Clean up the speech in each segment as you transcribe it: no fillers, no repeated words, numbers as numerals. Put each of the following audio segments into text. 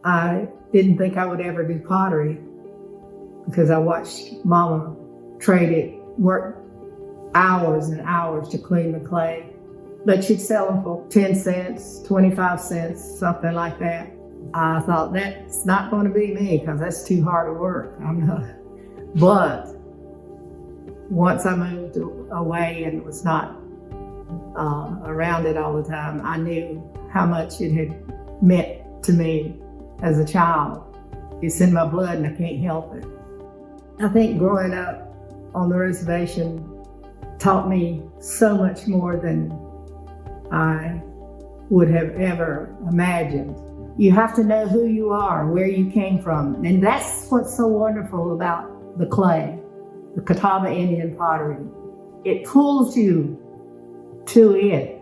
I didn't think I would ever do pottery because I watched Mama work hours and hours to clean the clay. But she'd sell them for 10 cents, 25 cents, something like that. I thought, that's not going to be me because that's too hard to work. I'm not. But once I moved away and was not around it all the time, I knew how much it had meant to me as a child. It's in my blood and I can't help it. I think growing up on the reservation taught me so much more than I would have ever imagined. You have to know who you are, where you came from. And that's what's so wonderful about the clay, the Catawba Indian pottery. It pulls you to it,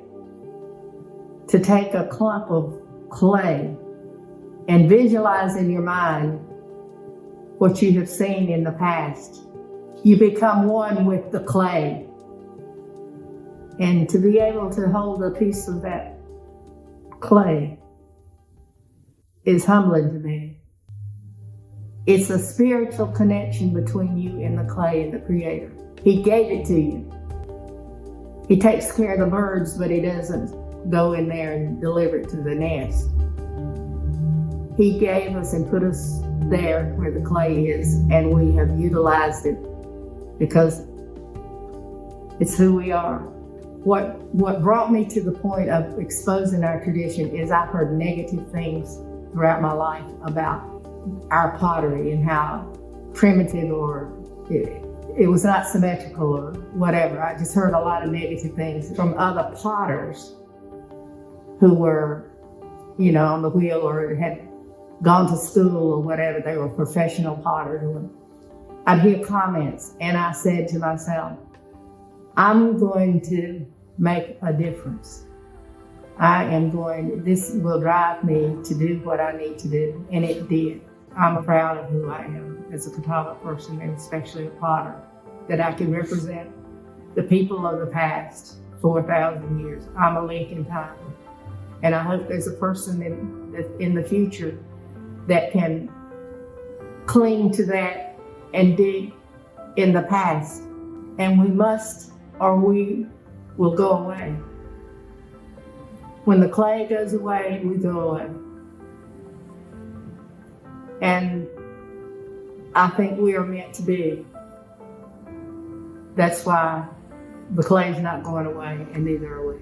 to take a clump of clay and visualize in your mind what you have seen in the past. You become one with the clay. And to be able to hold a piece of that clay is humbling to me. It's a spiritual connection between you and the clay and the Creator. He gave it to you. He takes care of the birds, but he doesn't go in there and deliver it to the nest. He gave us and put us there where the clay is, and we have utilized it because it's who we are. What brought me to the point of exposing our tradition is I've heard negative things throughout my life about our pottery and how primitive or it was not symmetrical or whatever. I just heard a lot of negative things from other potters who were, on the wheel or had gone to school or whatever. They were professional potters. I'd hear comments and I said to myself, I'm going to make a difference. This will drive me to do what I need to do. And it did. I'm proud of who I am as a Catawba person, and especially a potter, that I can represent the people of the past 4,000 years. I'm a link in time. And I hope there's a person in the future that can cling to that and dig in the past. And we must, or we will go away. When the clay goes away, we go away. And I think we are meant to be. That's why the clay's not going away, and neither are we.